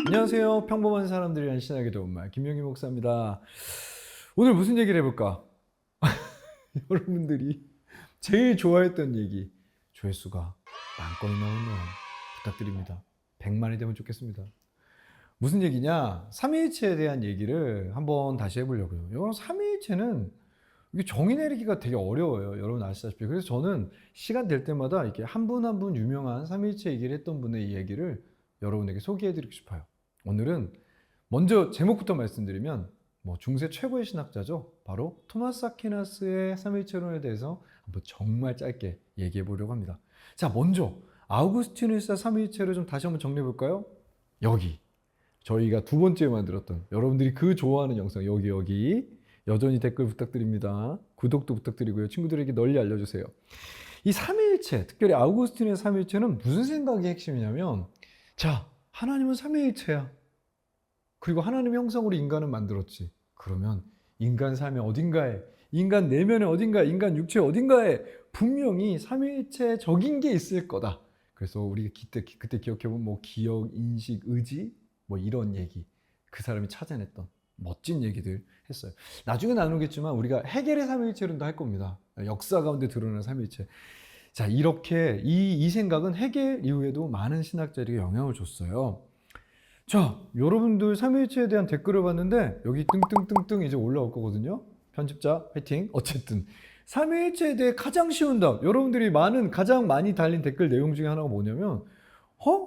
안녕하세요. 평범한 사람들이 위한 신학의 도움말 김영희 목사입니다. 오늘 무슨 얘기를 해볼까? 여러분들이 제일 좋아했던 얘기, 조회수가 10,000건이 넘었네요. 부탁드립니다. 100만이 되면 좋겠습니다. 무슨 얘기냐? 삼위일체에 대한 얘기를 한번 다시 해보려고요. 여러분, 삼위일체는 이게 정의 내리기가 되게 어려워요. 여러분 아시다시피. 그래서 저는 시간 될 때마다 이렇게 한 분 한 분 유명한 삼위일체 얘기를 했던 분의 이 얘기를 여러분에게 소개해드리고 싶어요. 오늘은 먼저 제목부터 말씀드리면 중세 최고의 신학자죠. 바로 토마스 아퀴나스의 삼위일체론에 대해서 한번 정말 짧게 얘기해 보려고 합니다. 자, 먼저 아우구스티누스의 삼위일체를 좀 다시 한번 정리해 볼까요? 여기 저희가 두 번째 만들었던 여러분들이 그 좋아하는 영상 여기 여전히 댓글 부탁드립니다. 구독도 부탁드리고요. 친구들에게 널리 알려주세요. 이 삼위일체, 특별히 아우구스티누스의 삼위일체는 무슨 생각이 핵심이냐면, 자, 하나님은 삼위일체야. 그리고 하나님의 형상으로 인간을 만들었지. 그러면 인간 삶의 어딘가에, 인간 내면의 어딘가에, 인간 육체의 어딘가에 분명히 삼위일체적인 게 있을 거다. 그래서 우리 그때 기억해보면 기억, 인식, 의지 이런 얘기, 그 사람이 찾아냈던 멋진 얘기들 했어요. 나중에 나누겠지만 우리가 해겔의 삼위일체론도 할 겁니다. 역사 가운데 드러나는 삼위일체. 자, 이렇게 이 생각은 해겔 이후에도 많은 신학자들에게 영향을 줬어요. 자, 여러분들 삼위일체에 대한 댓글을 봤는데 여기 뜬뜬뜬뜬 이제 올라올 거거든요. 편집자 화이팅. 어쨌든 삼위일체에 대해 가장 쉬운 답, 여러분들이 가장 많이 달린 댓글 내용 중에 하나가 뭐냐면,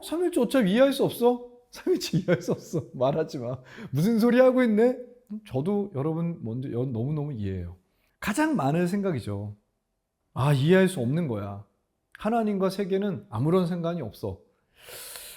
삼위일체 어차피 이해할 수 없어. 삼위일체 이해할 수 없어. 말하지 마. 무슨 소리 하고 있네? 저도 여러분 먼저 너무너무 이해해요. 가장 많은 생각이죠. 이해할 수 없는 거야. 하나님과 세계는 아무런 상관이 없어.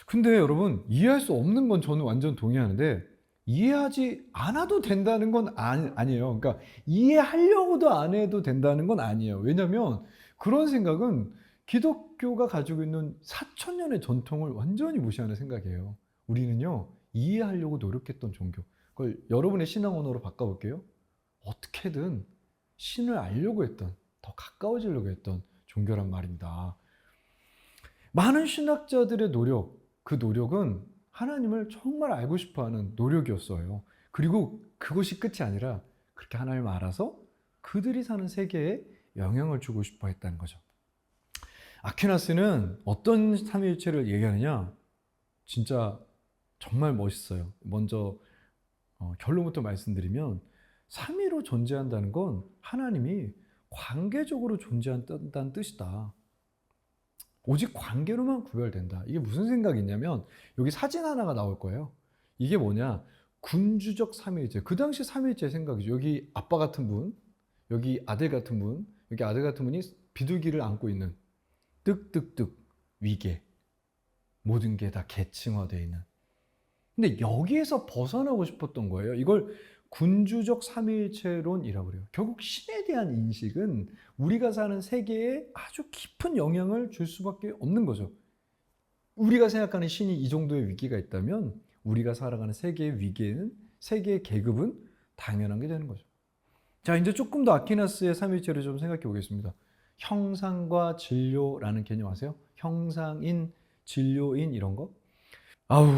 근데 여러분, 이해할 수 없는 건 저는 완전 동의하는데, 이해하지 않아도 된다는 건 아니에요. 그러니까 이해하려고도 안 해도 된다는 건 아니에요. 왜냐면 그런 생각은 기독교가 가지고 있는 4,000년의 전통을 완전히 무시하는 생각이에요. 우리는요, 이해하려고 노력했던 종교. 그걸 여러분의 신앙 언어로 바꿔볼게요. 어떻게든 신을 알려고 했던, 더 가까워지려고 했던 종교란 말입니다. 많은 신학자들의 노력, 그 노력은 하나님을 정말 알고 싶어하는 노력이었어요. 그리고 그것이 끝이 아니라 그렇게 하나님을 알아서 그들이 사는 세계에 영향을 주고 싶어 했다는 거죠. 아퀴나스는 어떤 삼위일체를 얘기하느냐? 진짜 정말 멋있어요. 먼저 결론부터 말씀드리면, 삼위로 존재한다는 건 하나님이 관계적으로 존재한다는 뜻이다. 오직 관계로만 구별된다. 이게 무슨 생각이냐면, 여기 사진 하나가 나올 거예요. 이게 뭐냐? 군주적 삼위일체. 그 당시 삼위일체의 생각이죠. 여기 아빠 같은 분, 여기 아들 같은 분, 여기 아들 같은 분이 비둘기를 안고 있는 뜩뜩뜩 위계. 모든 게 다 계층화되어 있는. 근데 여기에서 벗어나고 싶었던 거예요. 이걸 군주적 삼위일체론이라고 그래요. 결국 신에 대한 인식은 우리가 사는 세계에 아주 깊은 영향을 줄 수밖에 없는 거죠. 우리가 생각하는 신이 이 정도의 위기가 있다면 우리가 살아가는 세계의 위기에는, 세계의 계급은 당연한 게 되는 거죠. 자, 이제 조금 더 아퀴나스의 삼위일체를 좀 생각해 보겠습니다. 형상과 진료라는 개념 아세요? 형상인, 진료인 이런 거?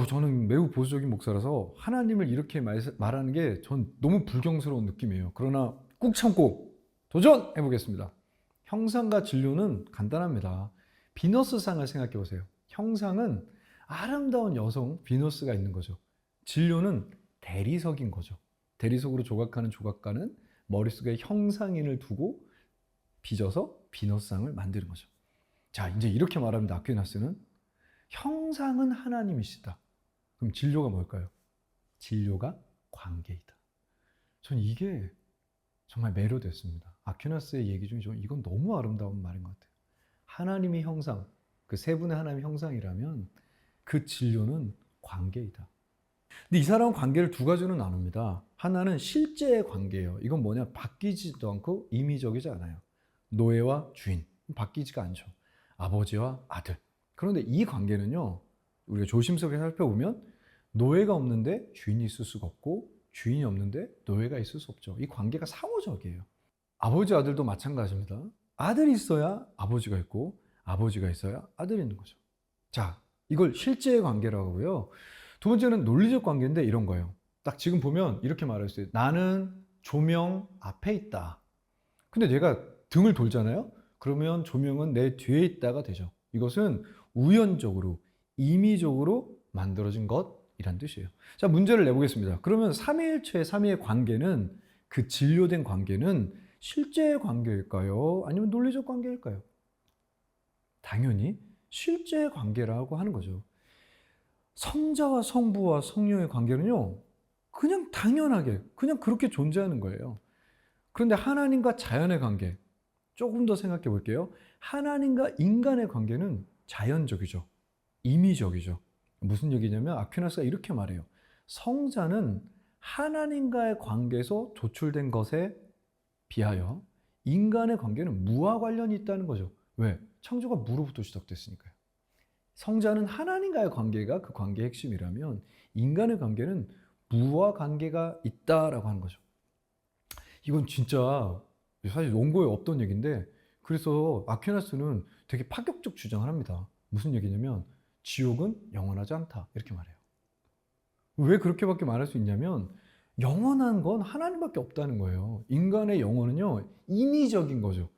저는 매우 보수적인 목사라서 하나님을 이렇게 말하는 게 전 너무 불경스러운 느낌이에요. 그러나 꾹 참고 도전해 보겠습니다. 형상과 진료는 간단합니다. 비너스상을 생각해 보세요. 형상은 아름다운 여성 비너스가 있는 거죠. 진료는 대리석인 거죠. 대리석으로 조각하는 조각가는 머릿속에 형상인을 두고 빚어서 비너스상을 만드는 거죠. 자, 이제 이렇게 말합니다. 아퀴나스는 형상은 하나님이시다. 그럼 진료가 뭘까요? 진료가 관계이다. 전 이게 정말 매료됐습니다. 아퀴나스의 얘기 중에 이건 너무 아름다운 말인 것 같아요. 하나님의 형상, 그 세 분의 하나님의 형상이라면 그 진료는 관계이다. 근데 이 사람은 관계를 두 가지로 나눕니다. 하나는 실제의 관계예요. 이건 뭐냐? 바뀌지도 않고 임의적이지 않아요. 노예와 주인, 바뀌지가 않죠. 아버지와 아들. 그런데 이 관계는요, 우리가 조심스럽게 살펴보면 노예가 없는데 주인이 있을 수가 없고, 주인이 없는데 노예가 있을 수 없죠. 이 관계가 상호적이에요. 아버지 아들도 마찬가지입니다. 아들이 있어야 아버지가 있고, 아버지가 있어야 아들이 있는 거죠. 자, 이걸 실제의 관계라고 하고요. 두 번째는 논리적 관계인데 이런 거예요. 딱 지금 보면 이렇게 말했어요. 나는 조명 앞에 있다. 근데 내가 등을 돌잖아요. 그러면 조명은 내 뒤에 있다가 되죠. 이것은 우연적으로, 임의적으로 만들어진 것이란 뜻이에요. 자, 문제를 내보겠습니다. 그러면 삼위일체의 삼위의 관계는, 그 진료된 관계는 실제의 관계일까요? 아니면 논리적 관계일까요? 당연히 실제의 관계라고 하는 거죠. 성자와 성부와 성령의 관계는요, 그냥 당연하게, 그냥 그렇게 존재하는 거예요. 그런데 하나님과 자연의 관계, 조금 더 생각해 볼게요. 하나님과 인간의 관계는 자연적이죠. 임의적이죠. 무슨 얘기냐면 아퀴나스가 이렇게 말해요. 성자는 하나님과의 관계에서 조출된 것에 비하여 인간의 관계는 무와 관련이 있다는 거죠. 왜? 창조가 무로부터 시작됐으니까요. 성자는 하나님과의 관계가 그 관계의 핵심이라면 인간의 관계는 무와 관계가 있다라고 하는 거죠. 이건 진짜 사실 원고에 없던 얘기인데, 그래서 아퀴나스는 되게 파격적 주장을 합니다. 무슨 얘기냐면 지옥은 영원하지 않다, 이렇게 말해요. 왜 그렇게밖에 말할 수 있냐면 영원한 건 하나님밖에 없다는 거예요. 인간의 영혼은요, 임의적인 거죠.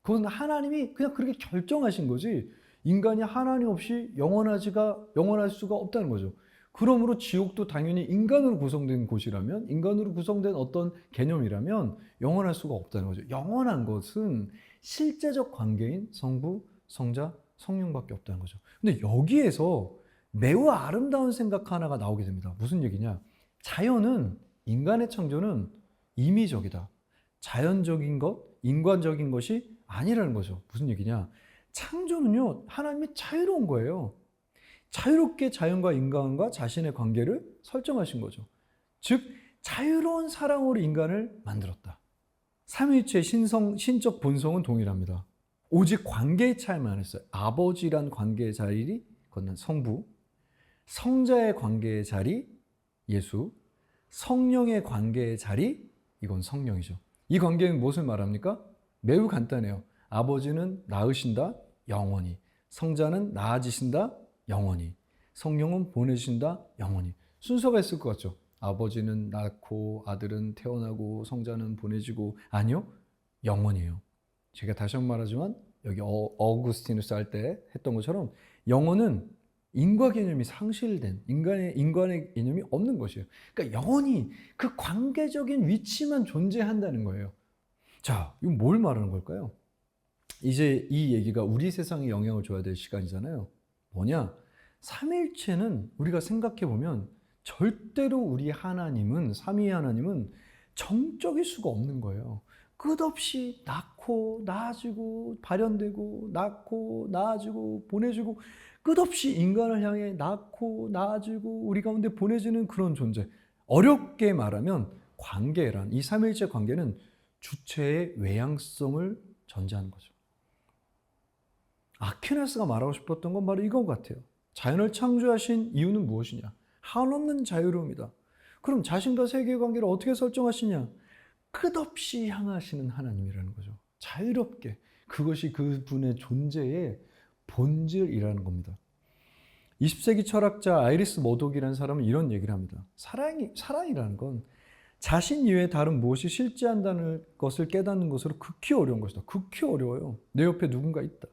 그건 하나님이 그냥 그렇게 결정하신 거지, 인간이 하나님 없이 영원할 수가 없다는 거죠. 그러므로 지옥도 당연히 인간으로 구성된 곳이라면, 인간으로 구성된 어떤 개념이라면 영원할 수가 없다는 거죠. 영원한 것은 실제적 관계인 성부, 성자, 성령밖에 없다는 거죠. 근데 여기에서 매우 아름다운 생각 하나가 나오게 됩니다. 무슨 얘기냐? 자연은, 인간의 창조는 임의적이다. 자연적인 것, 인간적인 것이 아니라는 거죠. 무슨 얘기냐? 창조는요, 하나님이 자유로운 거예요. 자유롭게 자연과 인간과 자신의 관계를 설정하신 거죠. 즉, 자유로운 사랑으로 인간을 만들었다. 삼위일체의 신적 본성은 동일합니다. 오직 관계의 차이만 했어요. 아버지란 관계의 자리, 그건 성부, 성자의 관계의 자리, 예수, 성령의 관계의 자리, 이건 성령이죠. 이 관계는 무엇을 말합니까? 매우 간단해요. 아버지는 낳으신다, 영원히. 성자는 낳아지신다, 영원히. 성령은 보내신다, 영원히. 순서가 있을 것 같죠? 아버지는 낳고 아들은 태어나고 성자는 보내지고, 아니요, 영원이에요. 제가 다시 한번 말하지만 여기 어구스티누스 할 때 했던 것처럼 영혼은 인과 개념이 상실된, 인간의 개념이 없는 것이에요. 그러니까 영혼이 그 관계적인 위치만 존재한다는 거예요. 자, 이건 뭘 말하는 걸까요? 이제 이 얘기가 우리 세상에 영향을 줘야 될 시간이잖아요. 뭐냐? 삼일체는 우리가 생각해 보면 절대로 우리 하나님은, 삼위 하나님은 정적일 수가 없는 거예요. 끝없이 낳고 낳아지고 발현되고 낳고 낳아지고 보내주고, 끝없이 인간을 향해 낳고 낳아지고 우리 가운데 보내지는 그런 존재. 어렵게 말하면 관계란, 이 삼일체 관계는 주체의 외향성을 전제하는 거죠. 아퀴나스가 말하고 싶었던 건 바로 이거 같아요. 자연을 창조하신 이유는 무엇이냐? 한없는 자유로움이다. 그럼 자신과 세계의 관계를 어떻게 설정하시냐? 끝없이 향하시는 하나님이라는 거죠. 자유롭게. 그것이 그분의 존재의 본질이라는 겁니다. 20세기 철학자 아이리스 머독이라는 사람은 이런 얘기를 합니다. 사랑이라는 건 자신 이외에 다른 무엇이 실제한다는 것을 깨닫는 것으로 극히 어려운 것이다. 극히 어려워요. 내 옆에 누군가 있다.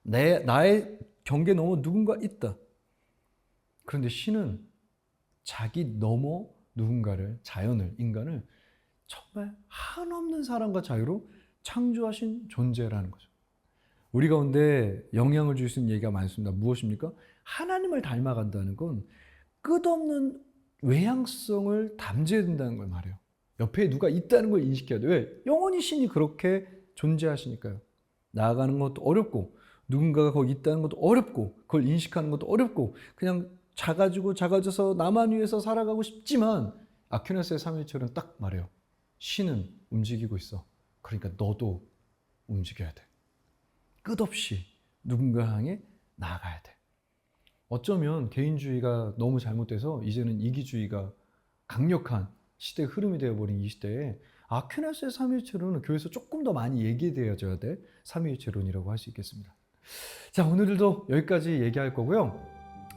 나의 경계 넘어 누군가 있다. 그런데 신은 자기 넘어 누군가를, 자연을, 인간을 정말 한없는 사랑과 자유로 창조하신 존재라는 거죠. 우리 가운데 영향을 줄 수 있는 얘기가 많습니다. 무엇입니까? 하나님을 닮아간다는 건 끝없는 외향성을 담재해야 된다는 걸 말해요. 옆에 누가 있다는 걸 인식해야 돼요. 왜? 영원히 신이 그렇게 존재하시니까요. 나아가는 것도 어렵고, 누군가가 거기 있다는 것도 어렵고, 그걸 인식하는 것도 어렵고, 그냥 작아져서 나만 위해서 살아가고 싶지만, 아퀴나스의 삼위일체는 딱 말해요. 신은 움직이고 있어. 그러니까 너도 움직여야 돼. 끝없이 누군가 향해 나아가야 돼. 어쩌면 개인주의가 너무 잘못돼서 이제는 이기주의가 강력한 시대의 흐름이 되어버린 이 시대에 아퀴나스의 삼위일체론은 교회에서 조금 더 많이 얘기되어져야 될 삼위일체론이라고 할 수 있겠습니다. 자, 오늘도 여기까지 얘기할 거고요.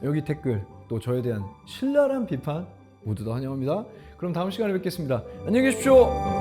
여기 댓글 또 저에 대한 신랄한 비판 모두 다 환영합니다. 그럼 다음 시간에 뵙겠습니다. 안녕히 계십시오.